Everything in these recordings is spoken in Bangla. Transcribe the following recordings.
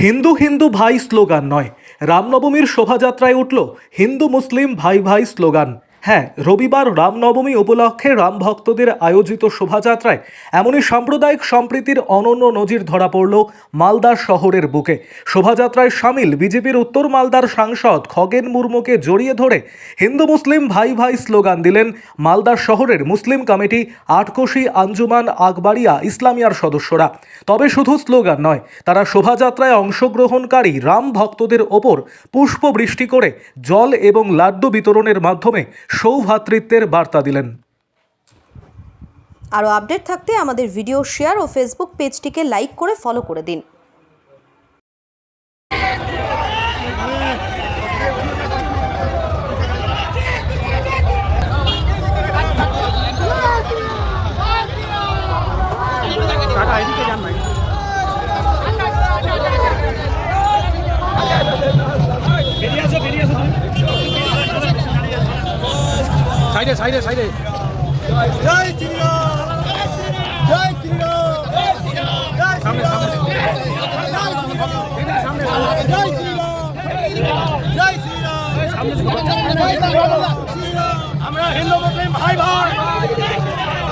হিন্দু হিন্দু ভাই স্লোগান নয়, রামনবমীর শোভাযাত্রায় উঠল হিন্দু মুসলিম ভাই ভাই স্লোগান। হ্যাঁ, রবিবার রামনবমী উপলক্ষে রাম ভক্তদের আয়োজিত শোভাযাত্রায় এমনই সাম্প্রদায়িক সম্প্রীতির অনন্য নজির ধরা পড়ল মালদা শহরের বুকে। শোভাযাত্রায় সামিল বিজেপির উত্তর মালদার সাংসদ খগেন মুর্মুকে জড়িয়ে ধরে হিন্দু মুসলিম ভাই ভাই স্লোগান দিলেন মালদা শহরের মুসলিম কমিটি আটকোশি আঞ্জুমান আকবরিয়া ইসলামিয়ার সদস্যরা। তবে শুধু স্লোগান নয়, তারা শোভাযাত্রায় অংশগ্রহণকারী রাম ভক্তদের ওপর পুষ্প বৃষ্টি করে জল এবং লাড্ডু বিতরণের মাধ্যমে সৌভ্রাতৃত্বের বার্তা দিলেন। আরও আপডেট থাকতে আমাদের ভিডিও শেয়ার ও ফেসবুক পেজটিকে লাইক করে ফলো করে দিন। সাইডে সাইডে সাইডে জয় শ্রীরাম, জয় শ্রীরাম, সামনে সামনে সামনে, জয় শ্রীরাম, জয় শ্রীরাম, আমরা হিন্দু মুসলিম ভাই ভাই,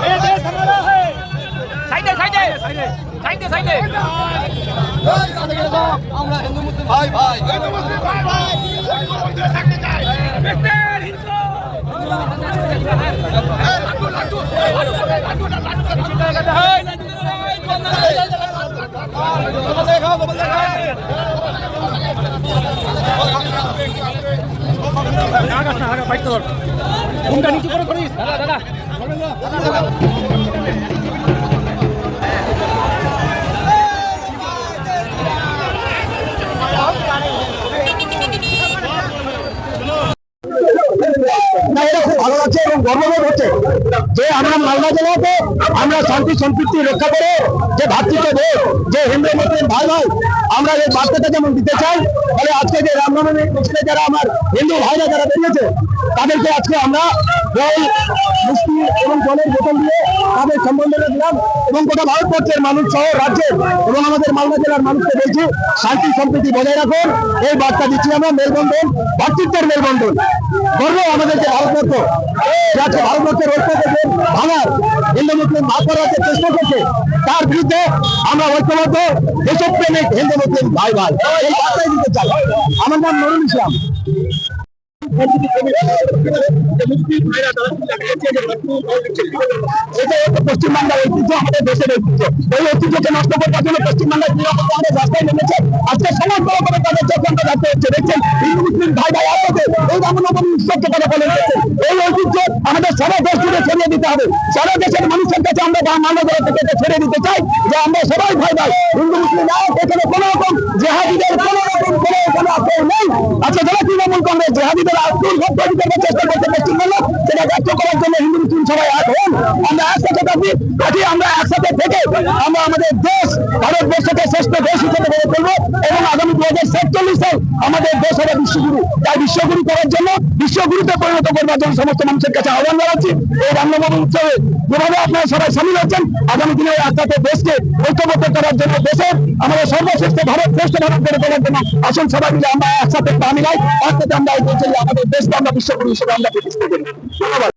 এই দেশ हमारा है। সাইডে সাইডে সাইডে সাইডে সাইডে আমরা হিন্দু মুসলিম ভাই ভাই, হিন্দু মুসলিম ভাই ভাই, থাকতে চাই। ঘুমটা নিচু করে করিস দাদা দাদা ভালো লাগছে এবং গর্ববোধ হচ্ছে যে আমরা মালদা জেলাতে আমরা শান্তি সম্পৃক্তি রক্ষা করে যে ভাতৃত্ববোধ, যে হিন্দু মুসলিম ভাই ভাই আমরা এই বার্তাটা যেমন দিতে চাই, ফলে আজকে যে রামনবমী মিছিলে যারা আমার হিন্দু ভাইরা যারা বেরিয়েছে তাদেরকে আজকে আমরা জল মিষ্টি এবং জলের বোতল দিয়ে তাদের সম্বর্ধনা দিলাম এবং গোটা ভারতবর্ষের মানুষ সহ রাজ্যের এবং আমাদের মালদা জেলার মানুষকে বলছি শান্তি সম্প্রীতি বজায় রাখুন। এই বার্তা দিচ্ছি আমরা মেলবন্ধন, ভাতৃত্বের মেলবন্ধন। গর্ব আমাদের যে ভারতবর্ষ, আজকে ভারতবর্ষের ঐক্যকে ভাঙার হিন্দু মুসলিম ভাগ করার যে চেষ্টা করছে তার বিরুদ্ধে আমরা ঐক্যবদ্ধ দেশপ্রেমিক হিন্দু মুসলিম ভাই ভাই এই বার্তাই দিতে চাই। আমার নাম নুরুল ইসলাম। পশ্চিমবাংলার ঐতিহ্য আমাদের দেশের ঐতিহ্য, এই ঐতিহ্যকে নষ্ট করবার জন্য পশ্চিমবাংলার আমাদের রাস্তায় নেমেছে। আজকে সমাজ বড় করে তাদের চক্রান্ত রাখতে হচ্ছে। দেখছেন হিন্দু মুসলিম ভাই ভাই আসতে এই রামনবমী উৎসবকে তারা বলে দিচ্ছেন। এই ঐতিহ্য আমাদের সারা দেশ জুড়ে ছড়িয়ে দিতে হবে। সারা দেশের মানুষের কাছে আমরা মানব থেকে ছেড়ে দিতে চাই যে আমরা সবাই ভাই ভাই, হিন্দু মুসলিম এক, এখানে কোনো রকম জেহাদিদের কোনো রকম কোনো আশ্রয় নেই। আজকে যারা তৃণমূল কংগ্রেস জেহাদিদের চেষ্টা করতে পশ্চিমবঙ্গ, সেটা ব্যক্ত করার জন্য হিন্দু মুসলিম সবাই এক হন। আমরা একসাথে থাকি, আমরা একসাথে থেকে আমরা আমাদের দেশ ভারতবর্ষকে শ্রেষ্ঠ দেশ হিসেবে গড়ে তুলবো এবং আগামী 2047 সাল আমাদের দেশ হবে বিশ্বগুরু। তাই বিশ্বগুরু করার জন্য, বিশ্বগুরুতে পরিণত করবার জন্য সমস্ত মানুষের কাছে আহ্বান জানাচ্ছি। এই রামনবমী উৎসবে যেভাবে আপনারা সবাই সামিল হচ্ছেন, আগামী দিনে একসাথে দেশকে ঐক্যবদ্ধ করার জন্য, দেশের আমাদের সর্বশ্রেষ্ঠ ভারত শ্রেষ্ঠ ভারত গড়ে তোলার জন্য আসুন সবাই মিলে আমরা একসাথে পা মিলাই, একসাথে আমরা আমাদের দেশকে আমরা বিশ্বগুরু হিসেবে আমরা প্রতিষ্ঠা করি। ধন্যবাদ।